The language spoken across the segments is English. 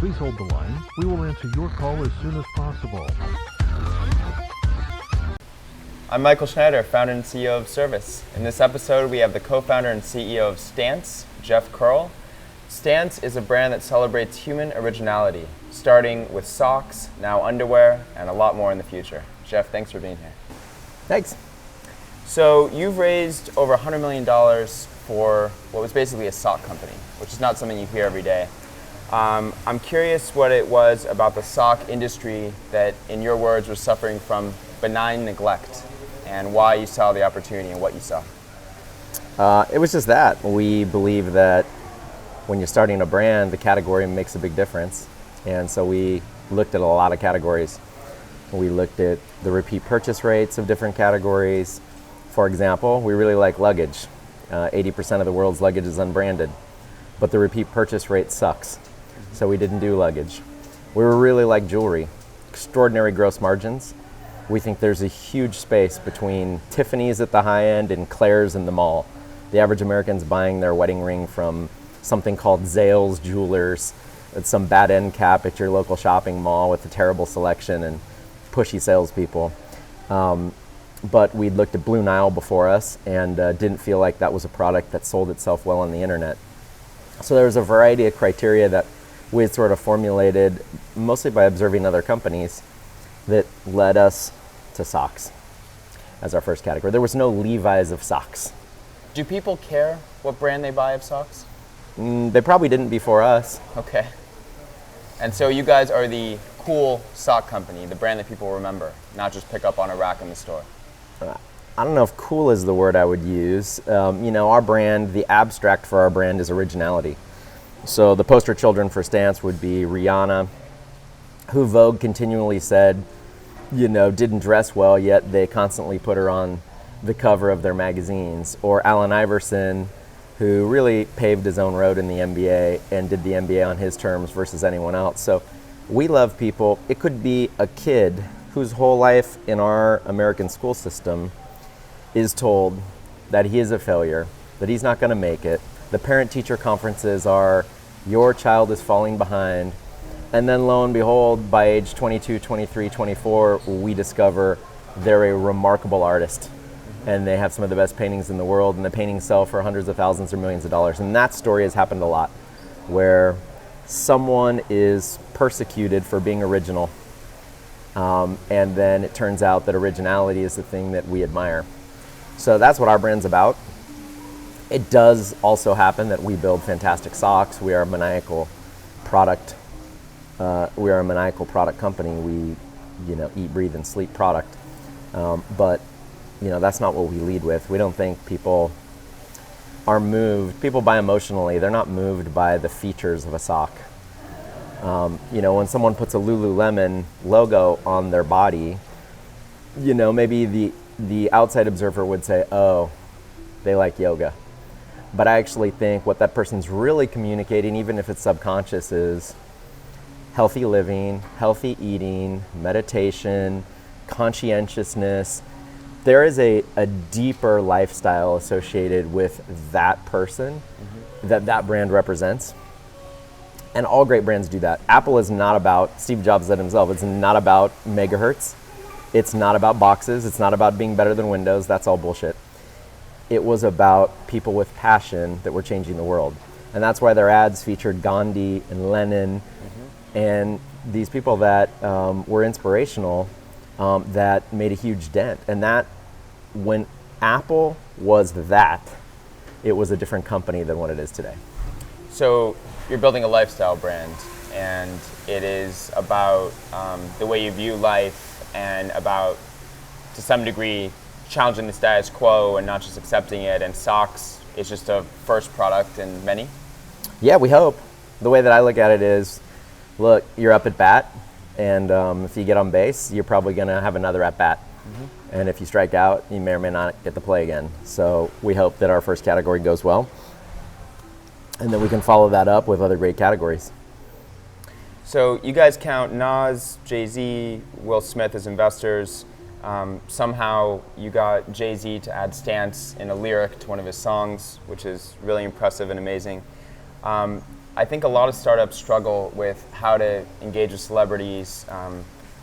Please hold the line. We will answer your call as soon as possible. I'm Michael Schneider, founder and CEO of Service. In this episode, we have the co-founder and CEO of Stance, Jeff Kearl. Stance is a brand that celebrates human originality, starting with socks, now underwear, and a lot more in the future. Jeff, thanks for being here. Thanks. So you've raised over $100 million for what was basically a sock company, which is not something you hear every day. I'm curious what it was about the sock industry that, in your words, was suffering from benign neglect, and why you saw the opportunity and what you saw. It was just that. We believe that when you're starting a brand, the category makes a big difference. And so we looked at a lot of categories. We looked at the repeat purchase rates of different categories. For example, we really like luggage. 80% of the world's luggage is unbranded, but the repeat purchase rate sucks. So we didn't do luggage. We really like jewelry. Extraordinary gross margins. We think there's a huge space between Tiffany's at the high end and Claire's in the mall. The average American's buying their wedding ring from something called Zales Jewelers. It's some bad end cap at your local shopping mall with a terrible selection and pushy salespeople. But we looked at Blue Nile before us and didn't feel like that was a product that sold itself well on the internet. So there was a variety of criteria that we had sort of formulated, mostly by observing other companies, that led us to socks as our first category. There was no Levi's of socks. Do people care what brand they buy of socks? They probably didn't before us. Okay. And so you guys are the cool sock company, the brand that people remember, not just pick up on a rack in the store. I don't know if cool is the word I would use. Our brand, the abstract for our brand is originality. So the poster children for Stance would be Rihanna, who Vogue continually said, didn't dress well, yet they constantly put her on the cover of their magazines. Or Allen Iverson, who really paved his own road in the NBA and did the NBA on his terms versus anyone else. So we love people. It could be a kid whose whole life in our American school system is told that he is a failure, that he's not going to make it. The parent-teacher conferences are, your child is falling behind. And then lo and behold, by age 22, 23, 24, we discover they're a remarkable artist. And they have some of the best paintings in the world, and the paintings sell for hundreds of thousands or millions of dollars. And that story has happened a lot, where someone is persecuted for being original. And then it turns out that originality is the thing that we admire. So that's what our brand's about. It does also happen that we build fantastic socks. We are a maniacal product. We are a maniacal product company. We, eat, breathe, and sleep product. But that's not what we lead with. We don't think people are moved. People buy emotionally. They're not moved by the features of a sock. When someone puts a Lululemon logo on their body, maybe the outside observer would say, oh, they like yoga. But I actually think what that person's really communicating, even if it's subconscious, is healthy living, healthy eating, meditation, conscientiousness. There is a deeper lifestyle associated with that person that brand represents. And all great brands do that. Apple is not about, Steve Jobs said himself, it's not about megahertz. It's not about boxes. It's not about being better than Windows. That's all bullshit. It was about people with passion that were changing the world. And that's why their ads featured Gandhi and Lenin and these people that were inspirational, that made a huge dent. And that, when Apple was that, it was a different company than what it is today. So you're building a lifestyle brand, and it is about the way you view life and about, to some degree, challenging the status quo and not just accepting it. And socks is just a first product in many. Yeah, we hope. The way that I look at it is, look, you're up at bat, and if you get on base, you're probably going to have another at bat. And if you strike out, you may or may not get to play again. So we hope that our first category goes well, and then we can follow that up with other great categories. So you guys count Nas, Jay-Z, Will Smith as investors. Somehow you got Jay-Z to add Stance in a lyric to one of his songs, which is really impressive and amazing. I think a lot of startups struggle with how to engage with celebrities,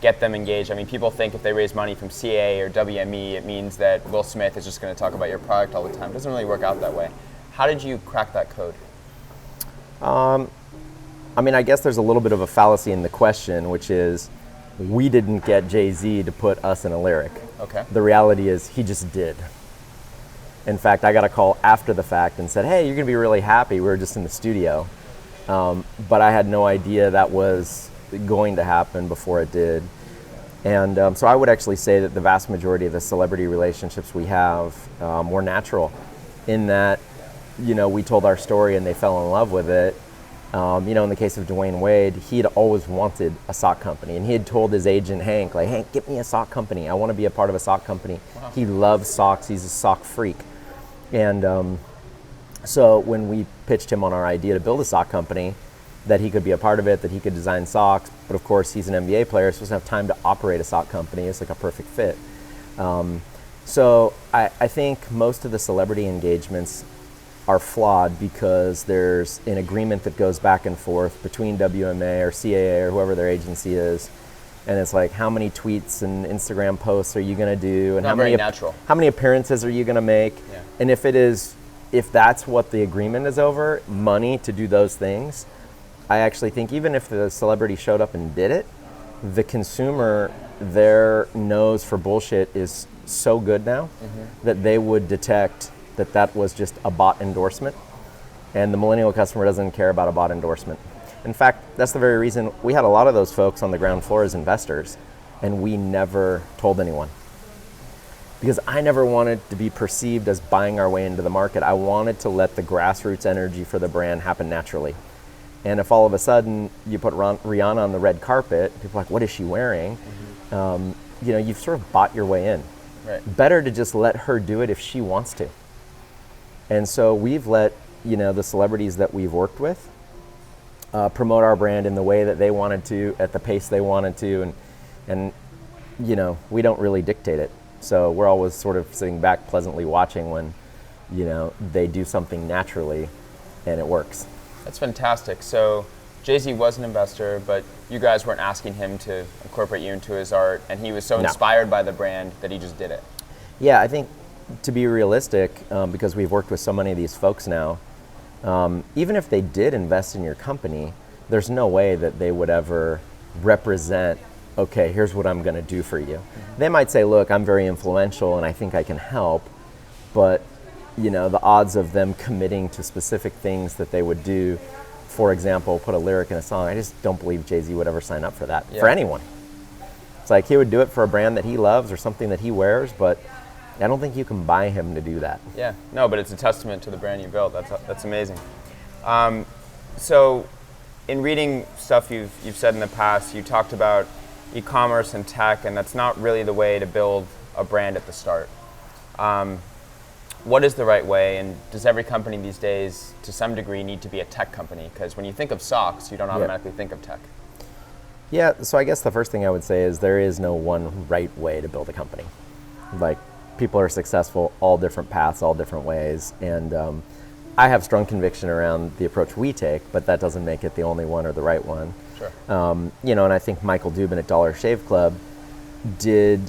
get them engaged. I mean, people think if they raise money from CA or WME, it means that Will Smith is just going to talk about your product all the time. It doesn't really work out that way. How did you crack that code? I mean, I guess there's a little bit of a fallacy in the question, which is we didn't get Jay-Z to put us in a lyric. Okay. The reality is he just did. In fact, I got a call after the fact and said, hey, you're going to be really happy. We were just in the studio. But I had no idea that was going to happen before it did. And so I would actually say that the vast majority of the celebrity relationships we have were natural in that, you know, we told our story and they fell in love with it. You know, in the case of Dwayne Wade, he had always wanted a sock company, and he had told his agent Hank, like, Hank, get me a sock company. I want to be a part of a sock company. Wow. He loves socks. He's a sock freak. And so when we pitched him on our idea to build a sock company, that he could be a part of it, that he could design socks, but of course he's an NBA player, so he doesn't have time to operate a sock company. It's like a perfect fit. So I think most of the celebrity engagements are flawed because there's an agreement that goes back and forth between WMA or CAA or whoever their agency is, and it's like, how many tweets and Instagram posts are you going to do, and how many appearances are you going to make? Yeah. And if that's what the agreement is over, money to do those things, I actually think even if the celebrity showed up and did it, the consumer, their nose for bullshit is so good now that they would detect that was just a bot endorsement, and the millennial customer doesn't care about a bot endorsement. In fact, that's the very reason we had a lot of those folks on the ground floor as investors, and we never told anyone. Because I never wanted to be perceived as buying our way into the market. I wanted to let the grassroots energy for the brand happen naturally. And if all of a sudden you put Rihanna on the red carpet, people are like, what is she wearing? You know, you've sort of bought your way in. Right. Better to just let her do it if she wants to. And so we've let, you know, the celebrities that we've worked with promote our brand in the way that they wanted to, at the pace they wanted to, and you know, we don't really dictate it. So we're always sort of sitting back pleasantly watching when, you know, they do something naturally and it works. That's fantastic. So Jay-Z was an investor, but you guys weren't asking him to incorporate you into his art, and he was so inspired by the brand that he just did it. Yeah, I think to be realistic, because we've worked with so many of these folks now, even if they did invest in your company, there's no way that they would ever represent, okay, here's what I'm going to do for you. They might say, look, I'm very influential and I think I can help, but you know, the odds of them committing to specific things that they would do, for example, put a lyric in a song, I just don't believe Jay-Z would ever sign up for that, for anyone. It's like he would do it for a brand that he loves or something that he wears, but I don't think you can buy him to do that. Yeah, no, but it's a testament to the brand you built. That's amazing. So, in reading stuff you've said in the past, you talked about e-commerce and tech, and that's not really the way to build a brand at the start. What is the right way, and does every company these days, to some degree, need to be a tech company? Because when you think of socks, you don't automatically think of tech. Yeah, so I guess the first thing I would say is there is no one right way to build a company. Like, people are successful all different paths, all different ways, and I have strong conviction around the approach we take, but that doesn't make it the only one or the right one. Sure. You know, and I think Michael Dubin at Dollar Shave Club did,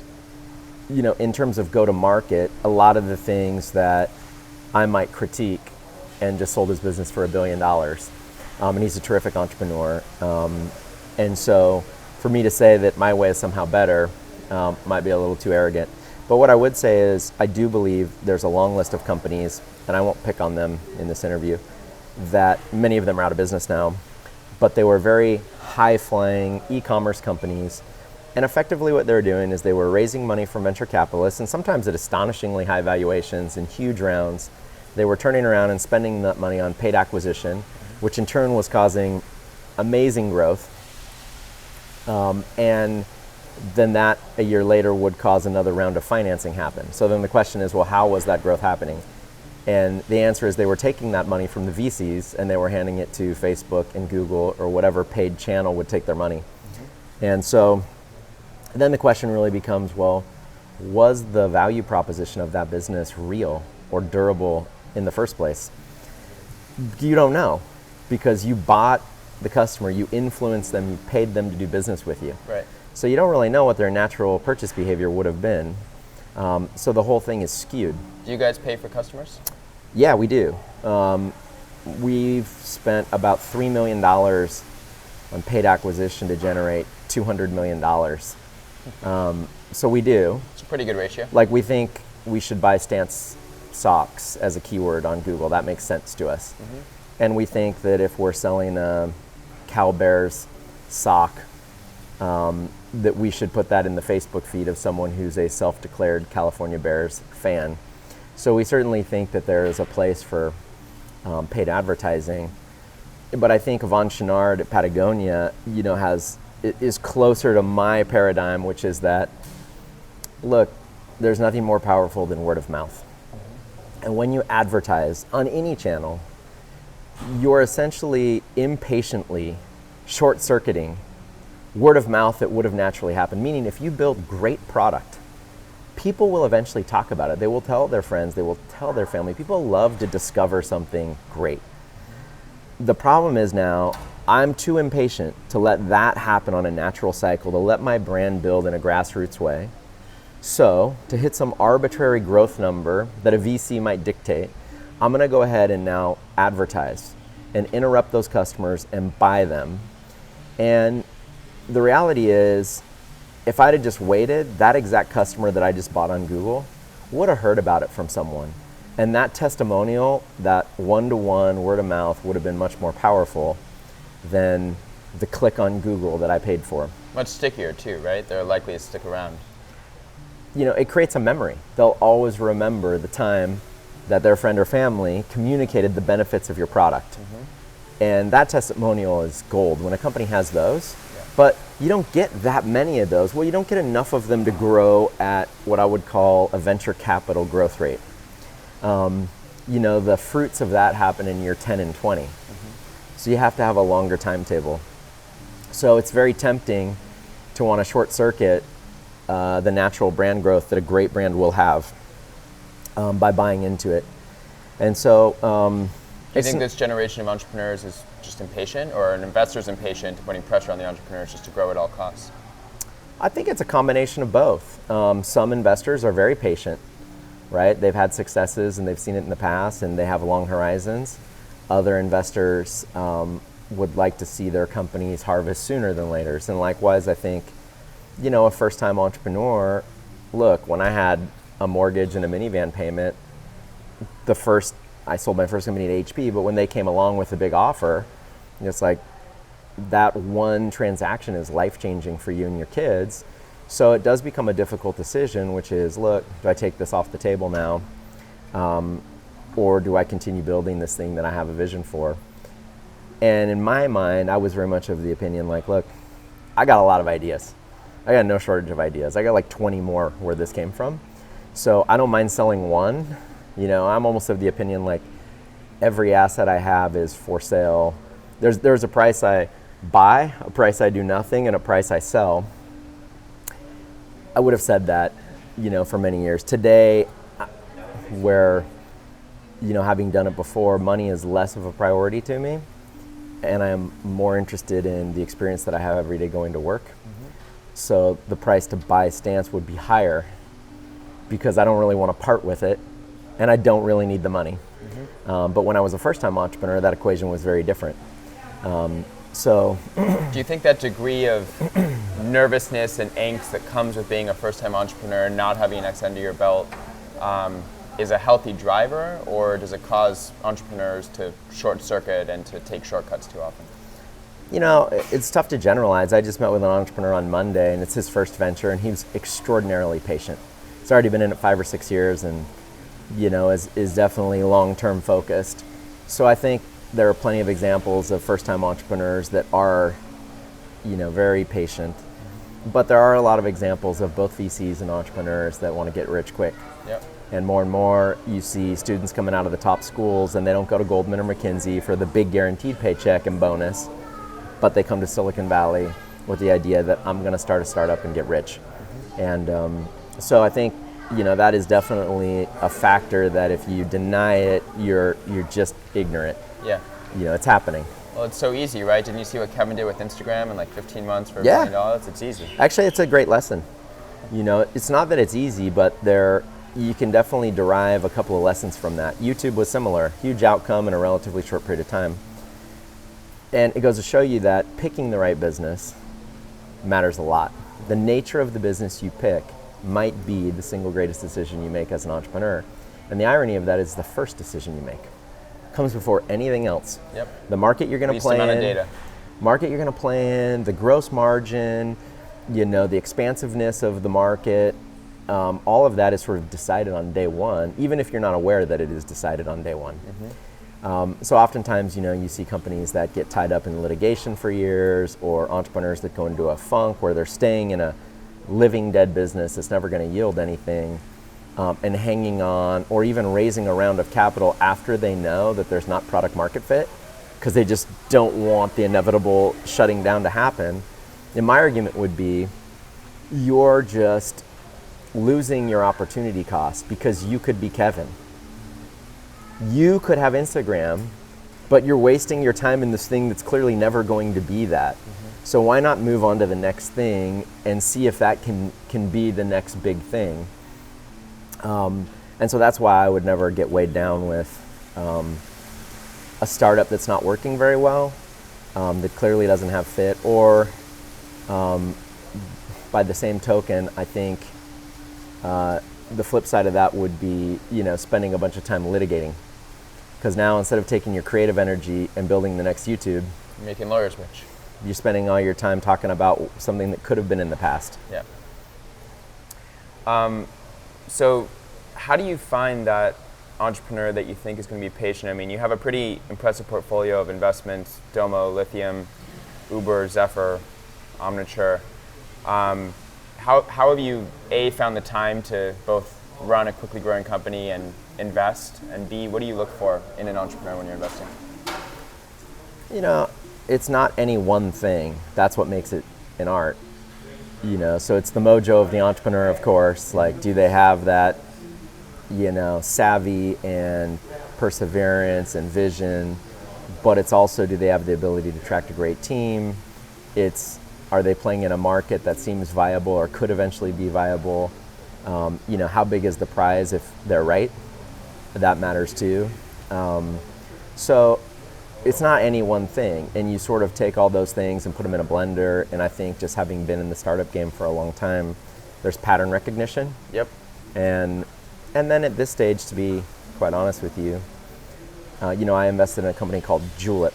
you know, in terms of go-to-market, a lot of the things that I might critique, and just sold his business for $1 billion. And he's a terrific entrepreneur. And so for me to say that my way is somehow better might be a little too arrogant. But what I would say is I do believe there's a long list of companies, and I won't pick on them in this interview, that many of them are out of business now, but they were very high-flying e-commerce companies. And effectively what they were doing is they were raising money from venture capitalists, and sometimes at astonishingly high valuations in huge rounds. They were turning around and spending that money on paid acquisition, which in turn was causing amazing growth. And then that a year later would cause another round of financing happen. So then the question is, well, how was that growth happening? And the answer is they were taking that money from the VCs and they were handing it to Facebook and Google or whatever paid channel would take their money. And so then the question really becomes, well, was the value proposition of that business real or durable in the first place? You don't know. because you bought the customer, you influenced them, you paid them to do business with you. Right. So you don't really know what their natural purchase behavior would have been. So the whole thing is skewed. Do you guys pay for customers? Yeah, we do. We've spent about $3 million on paid acquisition to generate $200 million. So we do. It's a pretty good ratio. Like, we think we should buy Stance socks as a keyword on Google. That makes sense to us. And we think that if we're selling a Cal Bears sock, that we should put that in the Facebook feed of someone who's a self-declared California Bears fan. So we certainly think that there is a place for paid advertising. But I think Yvon Chouinard at Patagonia, is closer to my paradigm, which is that, look, there's nothing more powerful than word of mouth. And when you advertise on any channel, you're essentially impatiently short-circuiting word of mouth that would have naturally happened. Meaning, if you build great product, people will eventually talk about it. They will tell their friends, they will tell their family. People love to discover something great. The problem is now, I'm too impatient to let that happen on a natural cycle, to let my brand build in a grassroots way. So, to hit some arbitrary growth number that a VC might dictate, I'm gonna go ahead and now advertise and interrupt those customers and buy them. And the reality is, if I'd have just waited, that exact customer that I just bought on Google would have heard about it from someone. And that testimonial, that one-to-one word of mouth, would have been much more powerful than the click on Google that I paid for. Much stickier too, right? They're likely to stick around. It creates a memory. They'll always remember the time that their friend or family communicated the benefits of your product. And that testimonial is gold when a company has those. But you don't get that many of those. Well, you don't get enough of them to grow at what I would call a venture capital growth rate. The fruits of that happen in year 10 and 20. So you have to have a longer timetable. So it's very tempting to want to short circuit the natural brand growth that a great brand will have by buying into it. And so do you think this generation of entrepreneurs is just impatient, or an investor's impatient, putting pressure on the entrepreneurs just to grow at all costs? I think it's a combination of both. Some investors are very patient, right? They've had successes and they've seen it in the past and they have long horizons. Other investors would like to see their companies harvest sooner than later. And likewise, I think, a first-time entrepreneur, look, when I had a mortgage and a minivan payment, I sold my first company to HP, but when they came along with a big offer, it's like that one transaction is life-changing for you and your kids. So it does become a difficult decision, which is, look, do I take this off the table now? Or do I continue building this thing that I have a vision for? And in my mind, I was very much of the opinion, like, look, I got a lot of ideas. I got no shortage of ideas. I got like 20 more where this came from. So I don't mind selling one. I'm almost of the opinion, like, every asset I have is for sale. There's a price I buy, a price I do nothing, and a price I sell. I would have said that, for many years. Today, where, having done it before, money is less of a priority to me, and I am more interested in the experience that I have every day going to work. So the price to buy Stance would be higher because I don't really want to part with it, and I don't really need the money. But when I was a first-time entrepreneur, that equation was very different. Do you think that degree of nervousness and angst that comes with being a first-time entrepreneur, not having an X under your belt, is a healthy driver, or does it cause entrepreneurs to short circuit and to take shortcuts too often? It's tough to generalize. I just met with an entrepreneur on Monday, and it's his first venture, and he was extraordinarily patient. He's already been in it 5 or 6 years, and is definitely long-term focused. So I think there are plenty of examples of first-time entrepreneurs that are, very patient. But there are a lot of examples of both VCs and entrepreneurs that want to get rich quick. Yep. And more, you see students coming out of the top schools, and they don't go to Goldman or McKinsey for the big guaranteed paycheck and bonus, but they come to Silicon Valley with the idea that I'm going to start a startup and get rich. And so I think, that is definitely a factor that if you deny it, you're just ignorant. Yeah. It's happening. Well, it's so easy, right? Didn't you see what Kevin did with Instagram in like 15 months for $1 Yeah. billion? It's easy. Actually, it's a great lesson. You know, it's not that it's easy, but you can definitely derive a couple of lessons from that. YouTube was similar, huge outcome in a relatively short period of time. And it goes to show you that picking the right business matters a lot. The nature of the business you pick might be the single greatest decision you make as an entrepreneur. And the irony of that is the first decision you make comes before anything else. Yep. The market you're going to play amount of in, data. the gross margin, you know, the expansiveness of the market, all of that is sort of decided on day one, even if you're not aware that it is decided on day one. So oftentimes, you know, you see companies that get tied up in litigation for years, or entrepreneurs that go into a funk where they're staying in a living dead business that's never going to yield anything, and hanging on, or even raising a round of capital after they know that there's not product market fit, because they just don't want the inevitable shutting down to happen. And my argument would be, you're just losing your opportunity cost, because you could be Kevin. You could have Instagram, but you're wasting your time in this thing that's clearly never going to be that. So why not move on to the next thing and see if that can be the next big thing? And so that's why I would never get weighed down with a startup that's not working very well, that clearly doesn't have fit, or by the same token, I think the flip side of that would be, you know, spending a bunch of time litigating. Because now, instead of taking your creative energy and building the next YouTube, You're making lawyers rich. you're spending all your time talking about something that could have been in the past. Yeah. So how do you find that entrepreneur that you think is going to be patient? I mean, you have a pretty impressive portfolio of investments: Domo, Lithium, Uber, Zephyr, Omniture. How have you, A, found the time to both run a quickly growing company and invest, and B, what do you look for in an entrepreneur when you're investing? You know, it's not any one thing. That's what makes it an art. You know, so it's the mojo of the entrepreneur, of course. Like, do they have that, you know, savvy and perseverance and vision? But it's also, do they have the ability to attract a great team? Are they playing in a market that seems viable or could eventually be viable? You know, how big is the prize if they're right? That matters too. So it's not any one thing, and you sort of take all those things and put them in a blender. And I think, just having been in the startup game for a long time, there's pattern recognition. Yep. And then at this stage, to be quite honest with you, you know, I invested in a company called Julep.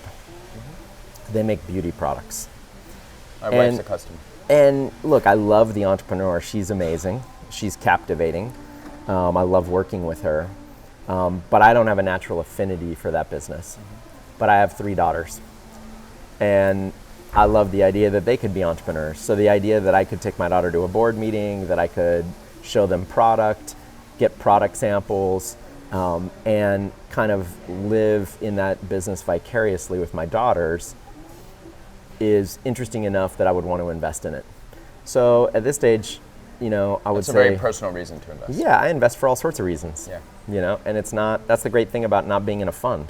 They make beauty products. My wife's a customer. And look, I love the entrepreneur. She's amazing. She's captivating. I love working with her. But I don't have a natural affinity for that business. But I have 3 daughters. And I love the idea that they could be entrepreneurs. So the idea that I could take my daughter to a board meeting, that I could show them product, get product samples, and kind of live in that business vicariously with my daughters, is interesting enough that I would want to invest in it. So at this stage, you know, I would say... It's a very personal reason to invest. Yeah, I invest for all sorts of reasons. Yeah. You know, and it's not... That's the great thing about not being in a fund.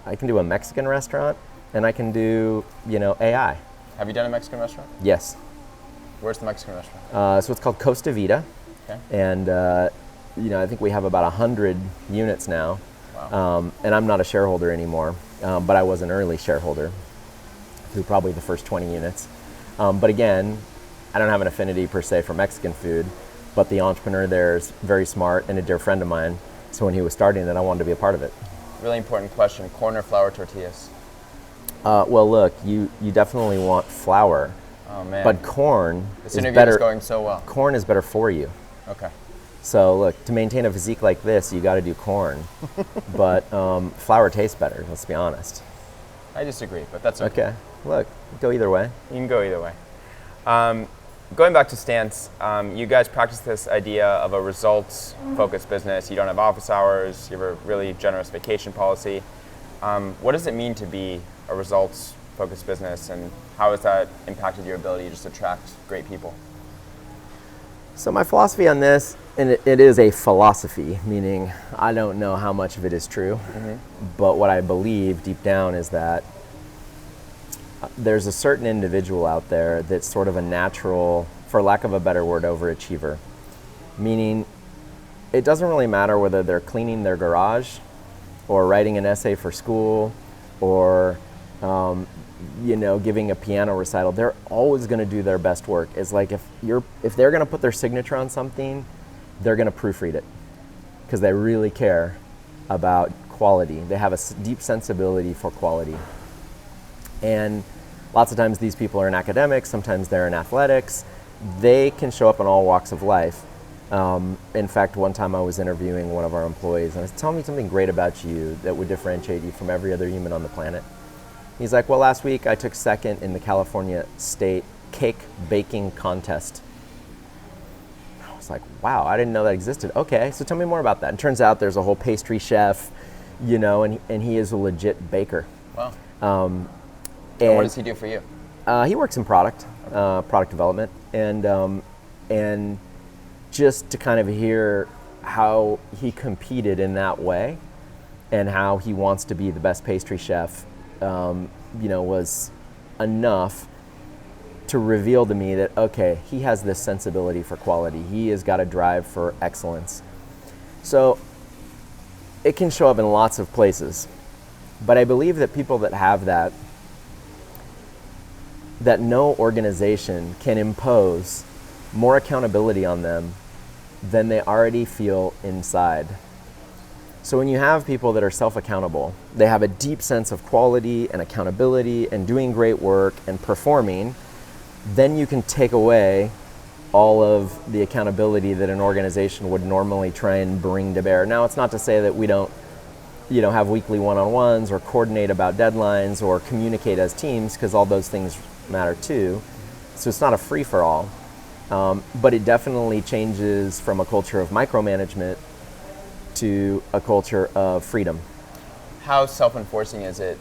I can do a Mexican restaurant, and I can do, you know, AI. Have you done a Mexican restaurant? Yes. Where's the Mexican restaurant? So it's called Costa Vida. Okay. And, you know, I think we have about 100 units now. Wow. And I'm not a shareholder anymore, but I was an early shareholder through probably the first 20 units. But again, I don't have an affinity per se for Mexican food, but the entrepreneur there is very smart and a dear friend of mine. So when he was starting it, I wanted to be a part of it. Really important question: corn or flour tortillas? Well, look, you definitely want flour, Oh man. but corn This is interview better. is going so well. Corn is better for you. Okay. So look, to maintain a physique like this, you got to do corn. But flour tastes better. Let's be honest. I disagree, but that's okay. Okay. Look, go either way. You can go either way. Going back to Stance, you guys practice this idea of a results-focused business. You don't have office hours. You have a really generous vacation policy. What does it mean to be a results-focused business, and how has that impacted your ability to just attract great people? So my philosophy on this, and it is a philosophy, meaning I don't know how much of it is true, but what I believe deep down is that there's a certain individual out there that's sort of a natural, for lack of a better word, overachiever. Meaning, it doesn't really matter whether they're cleaning their garage or writing an essay for school or giving a piano recital. They're always going to do their best work. It's like if they're going to put their signature on something, they're going to proofread it because they really care about quality. They have a deep sensibility for quality. And lots of times these people are in academics, sometimes they're in athletics. They can show up in all walks of life. In fact, one time I was interviewing one of our employees and I said, tell me something great about you that would differentiate you from every other human on the planet. He's like, well, last week I took second in the California State Cake Baking Contest. I was like, wow, I didn't know that existed. Okay, so tell me more about that. And turns out there's a whole pastry chef, and he is a legit baker. Wow. And what does he do for you? He works in product development, and just to kind of hear how he competed in that way, and how he wants to be the best pastry chef, was enough to reveal to me that okay, he has this sensibility for quality. He has got a drive for excellence. So it can show up in lots of places, but I believe that people that have that no organization can impose more accountability on them than they already feel inside. So when you have people that are self-accountable, they have a deep sense of quality and accountability and doing great work and performing, then you can take away all of the accountability that an organization would normally try and bring to bear. Now, it's not to say that we don't have weekly one-on-ones or coordinate about deadlines or communicate as teams, because all those things matter too. So it's not a free-for-all, but it definitely changes from a culture of micromanagement to a culture of freedom. How self-enforcing is it?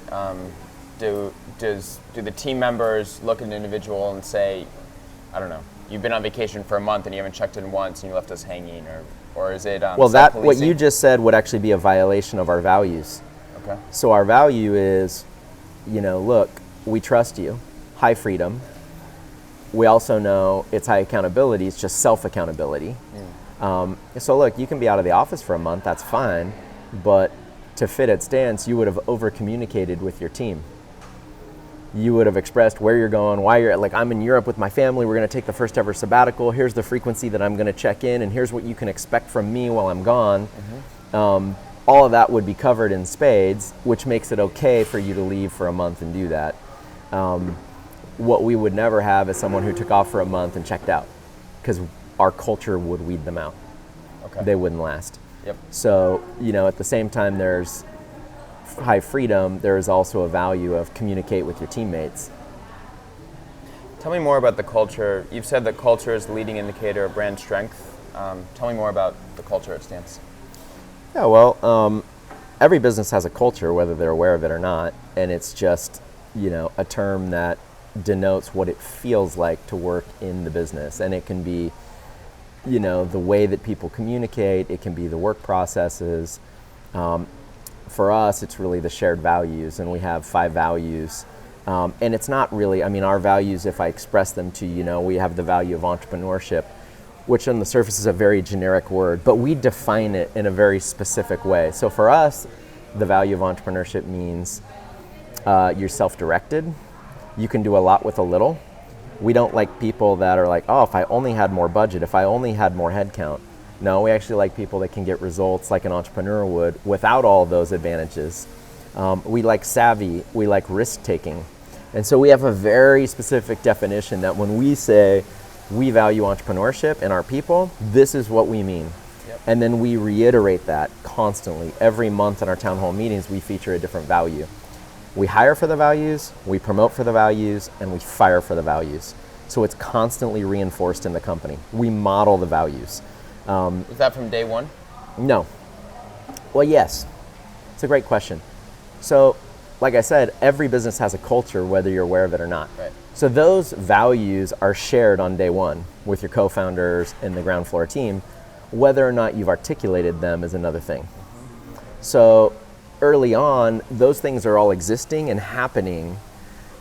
Do the team members look at an individual and say, I don't know, you've been on vacation for a month and you haven't checked in once and you left us hanging, or is it well, that what you just said would actually be a violation of our values. Okay. So our value is, look, we trust you, high freedom. We also know it's high accountability, it's just self-accountability. So look, you can be out of the office for a month, that's fine, but to fit its stance, you would have over-communicated with your team. You would have expressed where you're going, why you're, like, I'm in Europe with my family, we're gonna take the first ever sabbatical, here's the frequency that I'm gonna check in, and here's what you can expect from me while I'm gone. All of that would be covered in spades, which makes it okay for you to leave for a month and do that. What we would never have is someone who took off for a month and checked out, because our culture would weed them out. Okay. They wouldn't last. Yep. So, at the same time there's high freedom, there is also a value of communicate with your teammates. Tell me more about the culture. You've said that culture is the leading indicator of brand strength. Tell me more about the culture at Stance. Yeah, well, every business has a culture, whether they're aware of it or not, and it's just, a term that denotes what it feels like to work in the business. And it can be the way that people communicate, it can be the work processes. For us, it's really the shared values, and we have 5 values. And it's not really, our values, if I express them to we have the value of entrepreneurship, which on the surface is a very generic word, but we define it in a very specific way. So for us, the value of entrepreneurship means you're self-directed, you can do a lot with a little. We don't like people that are like, oh, if I only had more budget, if I only had more headcount. No, we actually like people that can get results like an entrepreneur would without all those advantages. We like savvy, we like risk-taking. And so we have a very specific definition that when we say we value entrepreneurship in our people, this is what we mean. Yep. And then we reiterate that constantly. Every month in our town hall meetings, we feature a different value. We hire for the values, we promote for the values, and we fire for the values. So it's constantly reinforced in the company. We model the values. Is that from day one? No. Well, yes. It's a great question. So, like I said, every business has a culture, whether you're aware of it or not. Right. So those values are shared on day one with your co-founders and the ground floor team. Whether or not you've articulated them is another thing. So early on, those things are all existing and happening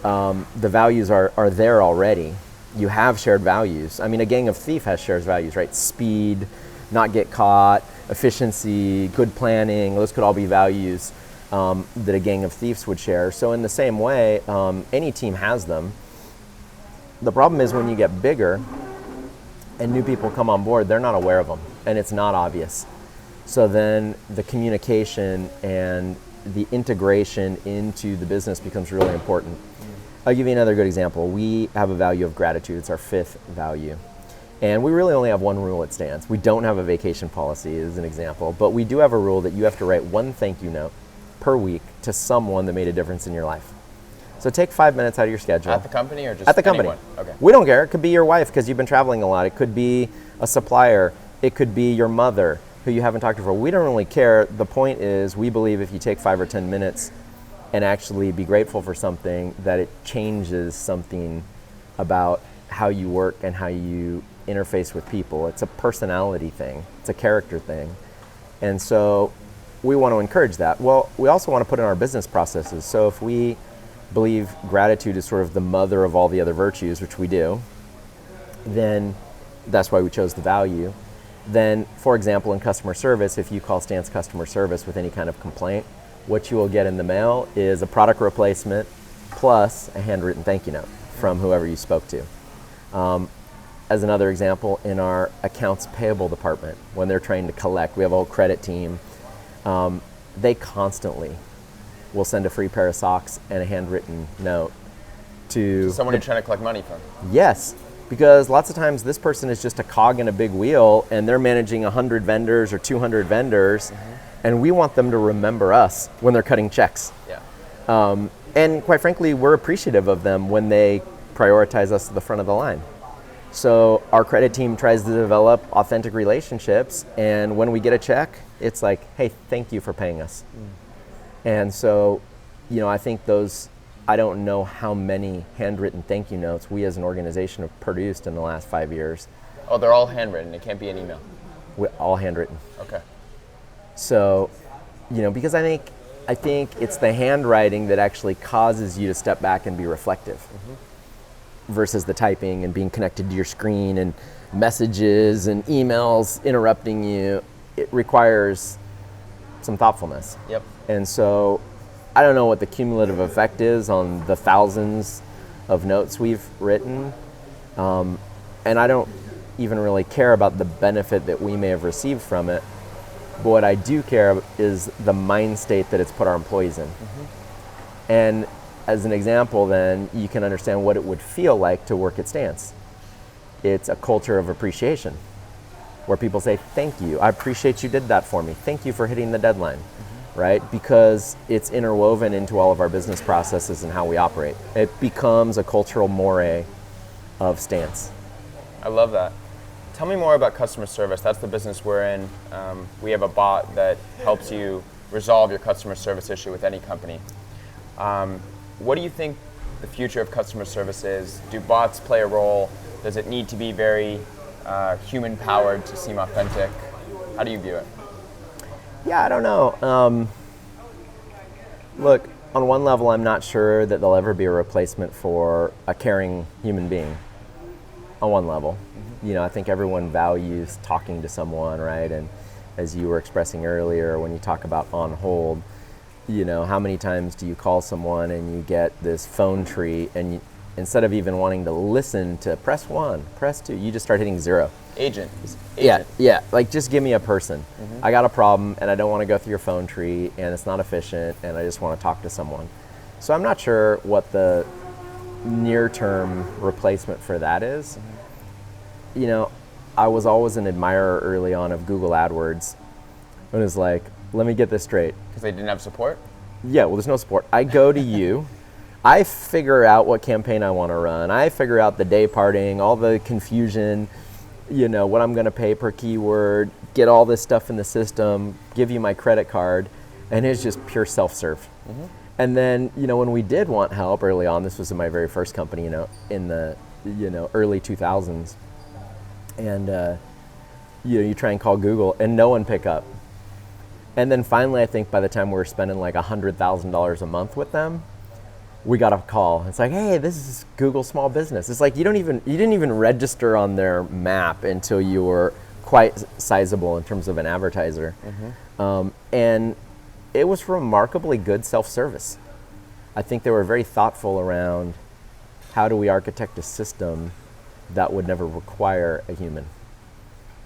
the values are there already. You have shared values. I mean, a gang of thief has shared values, right? Speed, not get caught, efficiency, good planning. Those could all be values that a gang of thieves would share. So in the same way, any team has them. The problem is when you get bigger and new people come on board, they're not aware of them and it's not obvious. So then the communication and the integration into the business becomes really important. I'll give you another good example. We have a value of gratitude. It's our 5th value. And we really only have one rule at Stance. We don't have a vacation policy as an example, but we do have a rule that you have to write one thank you note per week to someone that made a difference in your life. So take 5 minutes out of your schedule. At the company or just at the company? Anyone? Okay. We don't care. It could be your wife because you've been traveling a lot. It could be a supplier. It could be your mother who you haven't talked to for. We don't really care. The point is we believe if you take 5 or 10 minutes and actually be grateful for something, that it changes something about how you work and how you interface with people. It's a personality thing. It's a character thing. And so we want to encourage that. Well, we also want to put in our business processes. So if we believe gratitude is sort of the mother of all the other virtues, which we do, then that's why we chose the value. Then, for example, in customer service, if you call Stance customer service with any kind of complaint, what you will get in the mail is a product replacement plus a handwritten thank you note from whoever you spoke to. As another example, in our accounts payable department, when they're trying to collect, we have a whole credit team. They constantly will send a free pair of socks and a handwritten note to someone you're trying to collect money from. Yes, because lots of times this person is just a cog in a big wheel and they're managing 100 vendors or 200 vendors. And we want them to remember us when they're cutting checks. Yeah. And quite frankly, we're appreciative of them when they prioritize us to the front of the line. So our credit team tries to develop authentic relationships. And when we get a check, it's like, hey, thank you for paying us. And so, I think I don't know how many handwritten thank you notes we as an organization have produced in the last 5 years. Oh, they're all handwritten. It can't be an email. All handwritten. Okay. So, because I think it's the handwriting that actually causes you to step back and be reflective versus the typing and being connected to your screen and messages and emails interrupting you. It requires some thoughtfulness. Yep. And so I don't know what the cumulative effect is on the thousands of notes we've written. And I don't even really care about the benefit that we may have received from it. But what I do care is the mind state that it's put our employees in. And as an example, then, you can understand what it would feel like to work at Stance. It's a culture of appreciation where people say, thank you, I appreciate you did that for me. Thank you for hitting the deadline, right? Because it's interwoven into all of our business processes and how we operate. It becomes a cultural mores of Stance. I love that. Tell me more about customer service. That's the business we're in. We have a bot that helps you resolve your customer service issue with any company. What do you think the future of customer service is? Do bots play a role? Does it need to be very human-powered to seem authentic? How do you view it? Yeah, I don't know. Look, on one level, I'm not sure that there'll ever be a replacement for a caring human being. On one level. I think everyone values talking to someone, right? And as you were expressing earlier, when you talk about on hold, how many times do you call someone and you get this phone tree and instead of even wanting to listen to press 1, press 2, you just start hitting 0. Agent. Yeah. Like, just give me a person. I got a problem and I don't want to go through your phone tree and it's not efficient and I just want to talk to someone. So I'm not sure what the near-term replacement for that is. I was always an admirer early on of Google AdWords. It was like, let me get this straight. Because they didn't have support? Yeah, well, there's no support. I go to you. I figure out what campaign I want to run. I figure out the day parting, all the confusion, what I'm going to pay per keyword, get all this stuff in the system, give you my credit card, and it's just pure self-serve. And then, when we did want help early on, this was in my very first company, in the, early 2000s. And, you try and call Google and no one pick up. And then finally, I think by the time we were spending like $100,000 a month with them, we got a call. It's like, hey, this is Google Small Business. It's like you didn't even register on their map until you were quite sizable in terms of an advertiser. And it was remarkably good self-service. I think they were very thoughtful around how do we architect a system that would never require a human.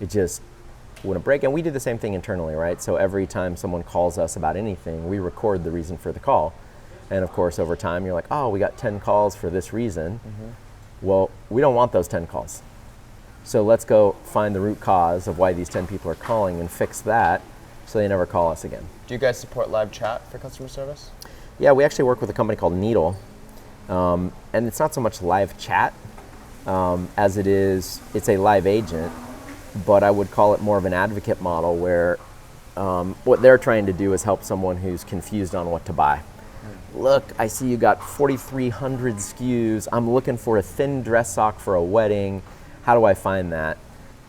It just wouldn't break. And we do the same thing internally, right? So every time someone calls us about anything, we record the reason for the call. And of course, over time, you're like, oh, we got 10 calls for this reason. Well, we don't want those 10 calls. So let's go find the root cause of why these 10 people are calling and fix that so they never call us again. Do you guys support live chat for customer service? Yeah, we actually work with a company called Needle. And it's not so much live chat as it's a live agent, but I would call it more of an advocate model where what they're trying to do is help someone who's confused on what to buy. Look, I see you got 4,300 SKUs. I'm looking for a thin dress sock for a wedding. How do I find that?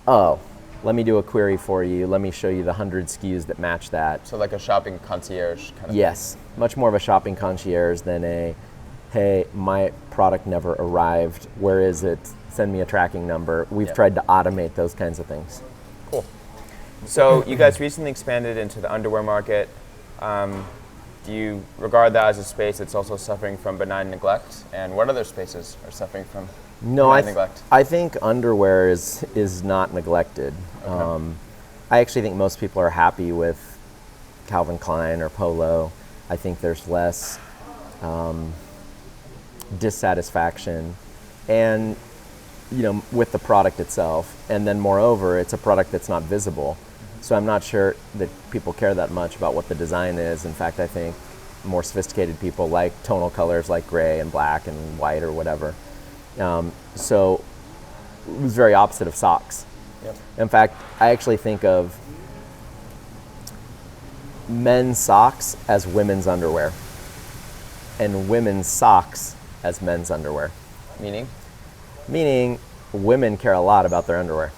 Oh, let me do a query for you. Let me show you the 100 SKUs that match that. So like a shopping concierge kind of Yes, much more of a shopping concierge than a, hey, my product never arrived. Where is it? Send me a tracking number. We've tried to automate those kinds of things. Cool. So you guys recently expanded into the underwear market. Do you regard that as a space that's also suffering from benign neglect? And what other spaces are suffering from benign neglect? I think underwear is not neglected. Okay. I actually think most people are happy with Calvin Klein or Polo. I think there's less dissatisfaction and with the product itself. And then moreover, it's a product that's not visible. So I'm not sure that people care that much about what the design is. In fact, I think more sophisticated people like tonal colors like gray and black and white or whatever. So it was very opposite of socks. Yep. In fact, I actually think of men's socks as women's underwear and women's socks as men's underwear. Meaning? Meaning women care a lot about their underwear.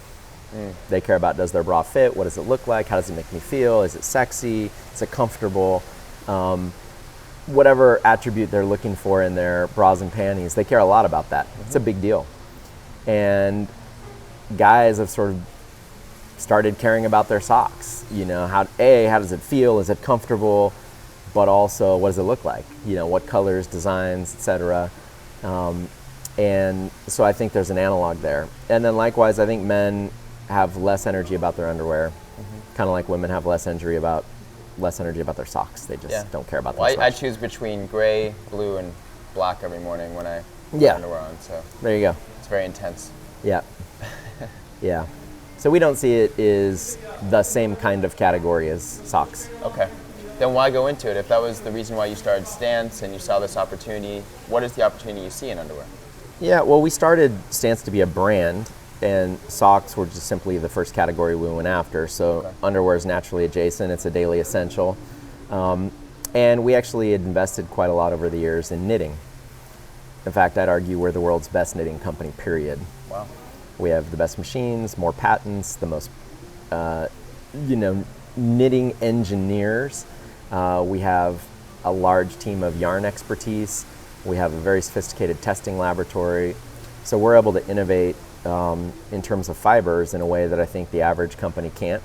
They care about, does their bra fit? What does it look like? How does it make me feel? Is it sexy? Is it comfortable? Whatever attribute they're looking for in their bras and panties, they care a lot about that. It's a big deal. And guys have sort of started caring about their socks. How does it feel? Is it comfortable? But also, what does it look like? What colors, designs, etc. And so I think there's an analog there. And then likewise, I think men have less energy about their underwear, kind of like women have less energy about their socks. They just don't care about them. Well, I choose between gray, blue, and black every morning when I put underwear on. So there you go. It's very intense. Yeah. Yeah. So we don't see it as the same kind of category as socks. Okay. Then why go into it? If that was the reason why you started Stance and you saw this opportunity, what is the opportunity you see in underwear? Yeah, well, we started Stance to be a brand, and socks were just simply the first category we went after. So underwear is naturally adjacent. It's a daily essential. And we actually had invested quite a lot over the years in knitting. In fact, I'd argue we're the world's best knitting company, period. Wow. We have the best machines, more patents, the most, knitting engineers. We have a large team of yarn expertise. We have a very sophisticated testing laboratory. So we're able to innovate in terms of fibers in a way that I think the average company can't.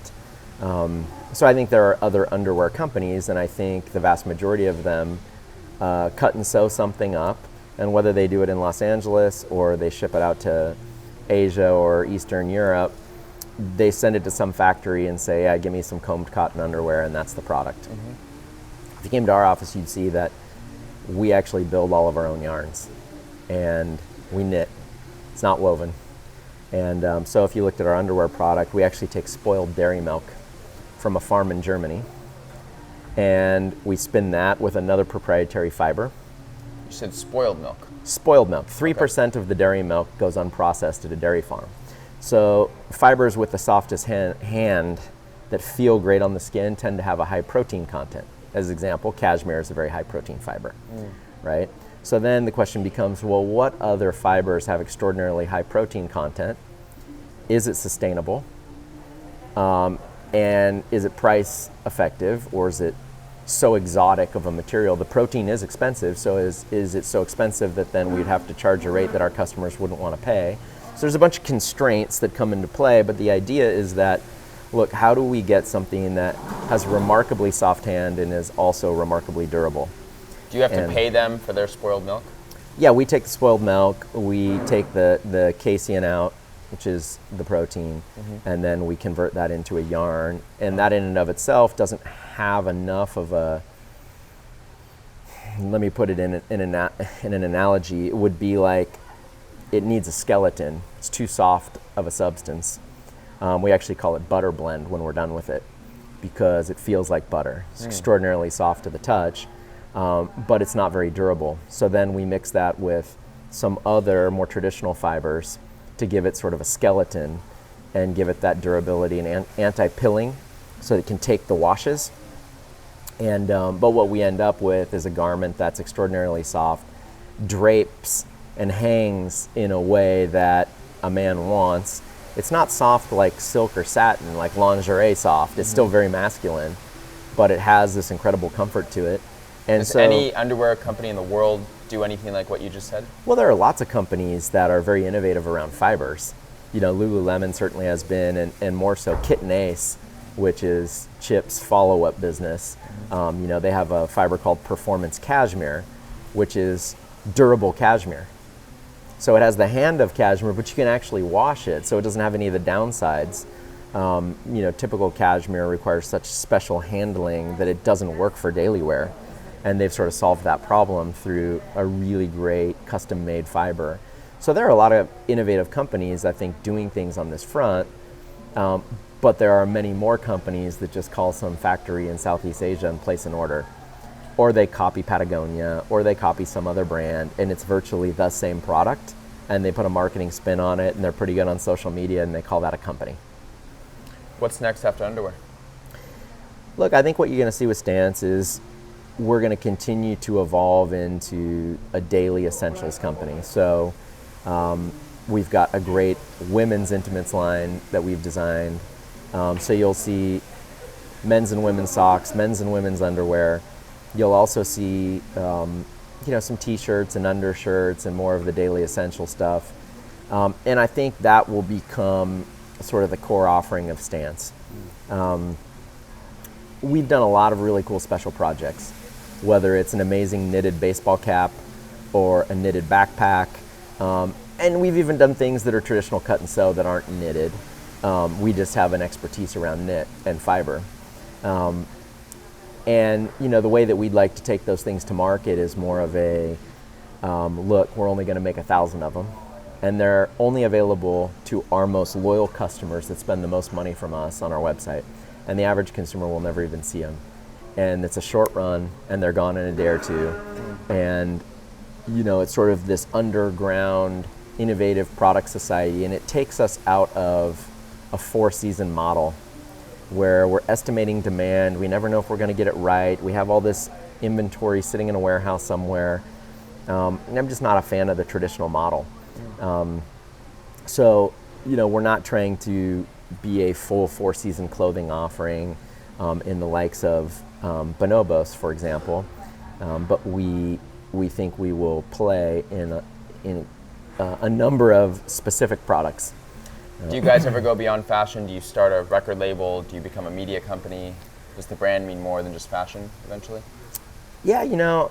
So I think there are other underwear companies, and I think the vast majority of them cut and sew something up, and whether they do it in Los Angeles or they ship it out to Asia or Eastern Europe, they send it to some factory and say, yeah, give me some combed cotton underwear, and that's the product. If you came to our office, you'd see that we actually build all of our own yarns, and we knit. It's not woven. And so if you looked at our underwear product, we actually take spoiled dairy milk from a farm in Germany, and we spin that with another proprietary fiber. You said spoiled milk. Spoiled milk. 3% of the dairy milk goes unprocessed at a dairy farm. So fibers with the softest hand that feel great on the skin tend to have a high protein content. As an example, cashmere is a very high protein fiber, right? So then the question becomes, well, what other fibers have extraordinarily high protein content? Is it sustainable? And is it price effective, or is it so exotic of a material. The protein is expensive, so is it so expensive that then we'd have to charge a rate that our customers wouldn't want to pay? So there's a bunch of constraints that come into play, but the idea is that, look, how do we get something that has remarkably soft hand and is also remarkably durable? Do you have to pay them for their spoiled milk? Yeah, we take the spoiled milk, we take the casein out, which is the protein, and then we convert that into a yarn. And that in and of itself doesn't have enough of a, let me put it in an analogy, it would be like it needs a skeleton. It's too soft of a substance. We actually call it butter blend when we're done with it because it feels like butter. It's extraordinarily soft to the touch, but it's not very durable. So then we mix that with some other more traditional fibers to give it sort of a skeleton and give it that durability and anti-pilling so it can take the washes. And but what we end up with is a garment that's extraordinarily soft, drapes and hangs in a way that a man wants. It's not soft like silk or satin, like lingerie soft. It's still very masculine, but it has this incredible comfort to it. And Does so, any underwear company in the world do anything like what you just said? well, there are lots of companies that are very innovative around fibers. You know, Lululemon certainly has been, and more so Kit and Ace, which is Chip's follow-up business. You know, they have a fiber called Performance Cashmere, which is durable cashmere. So it has the hand of cashmere, but you can actually wash it, so it doesn't have any of the downsides. You know, typical cashmere requires such special handling that it doesn't work for daily wear. And they've sort of solved that problem through a really great custom-made fiber. So there are a lot of innovative companies, I think, doing things on this front, but there are many more companies that just call some factory in Southeast Asia and place an order. Or they copy Patagonia, or they copy some other brand, and it's virtually the same product, and they put a marketing spin on it, and they're pretty good on social media, and they call that a company. What's next after underwear? Look, I think what you're going to see with Stance is we're going to continue to evolve into a daily essentials company. So we've got a great women's intimates line that we've designed. So you'll see men's and women's socks, men's and women's underwear. You'll also see you know, some t-shirts and undershirts and more of the daily essential stuff. And I think that will become sort of the core offering of Stance. We've done a lot of really cool special projects, whether it's an amazing knitted baseball cap or a knitted backpack. And we've even done things that are traditional cut and sew that aren't knitted. We just have an expertise around knit and fiber. And you know, the way that we'd like to take those things to market is more of a, look, we're only going to make 1,000 of them. And they're only available to our most loyal customers that spend the most money from us on our website. And the average consumer will never even see them. And it's a short run, and they're gone in a day or two. And you know, it's sort of this underground, innovative product society, and it takes us out of a 4-season model where we're estimating demand. We never know if we're going to get it right. We have all this inventory sitting in a warehouse somewhere. And I'm just not a fan of the traditional model. So, you know, we're not trying to be a full 4-season clothing offering in the likes of Bonobos, for example. But we think we will play in a number of specific products. Do you guys ever go beyond fashion? Do you start a record label? Do you become a media company? Does the brand mean more than just fashion eventually? Yeah, you know,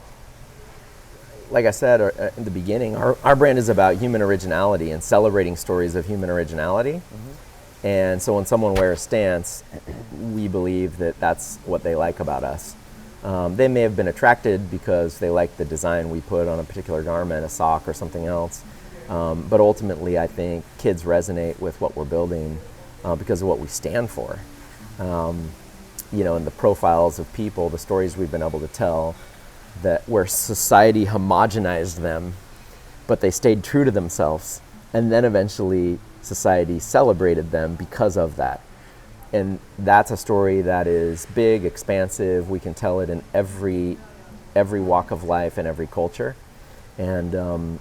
like I said in the beginning, our brand is about human originality and celebrating stories of human originality. And so when someone wears Stance, we believe that that's what they like about us. They may have been attracted because they like the design we put on a particular garment, a sock or something else. But ultimately, I think kids resonate with what we're building because of what we stand for. You know, and the profiles of people, the stories we've been able to tell, that where society homogenized them, but they stayed true to themselves. And then eventually society celebrated them because of that. And that's a story that is big, expansive. We can tell it in every walk of life and every culture. And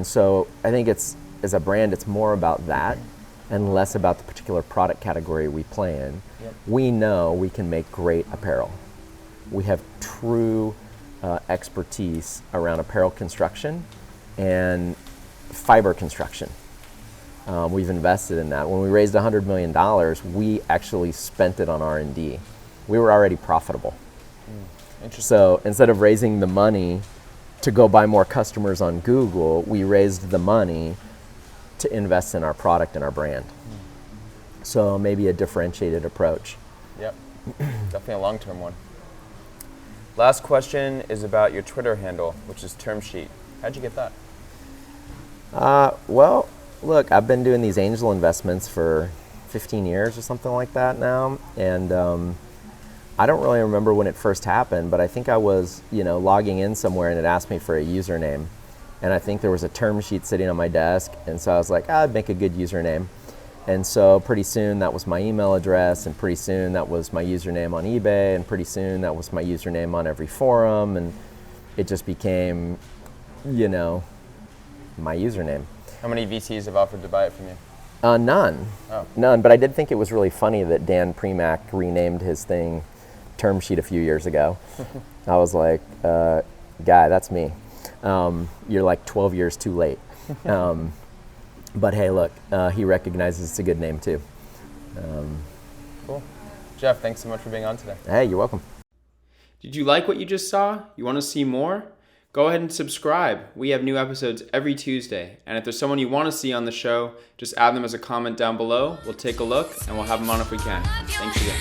so I think it's, as a brand, it's more about that and less about the particular product category we play in. Yep. We know we can make great apparel. we have true expertise around apparel construction and fiber construction. We've invested in that. When we raised $100 million, we actually spent it on R&D. We were already profitable. Interesting. So instead of raising the money to go buy more customers on Google, we raised the money to invest in our product and our brand. So maybe a differentiated approach. Yep, definitely a long-term one. Last question is about your Twitter handle, which is term sheet. How'd you get that? Well, look, I've been doing these angel investments for 15 years or something like that now, and I don't really remember when it first happened, but I think I was, logging in somewhere and it asked me for a username, and I think there was a term sheet sitting on my desk, and so I was like, I'd make a good username. And so pretty soon that was my email address, and pretty soon that was my username on eBay, and pretty soon that was my username on every forum, and it just became, my username. How many VCs have offered to buy it from you? None. Oh. None, but I did think it was really funny that Dan Premack renamed his thing Term Sheet a few years ago. I was like, guy, that's me. You're like 12 years too late. But hey, look, he recognizes it's a good name too. Cool. Jeff, thanks so much for being on today. Hey, you're welcome. Did you like what you just saw? You want to see more? Go ahead and subscribe. We have new episodes every Tuesday. And if there's someone you want to see on the show, just add them as a comment down below. We'll take a look and we'll have them on if we can. Thanks again.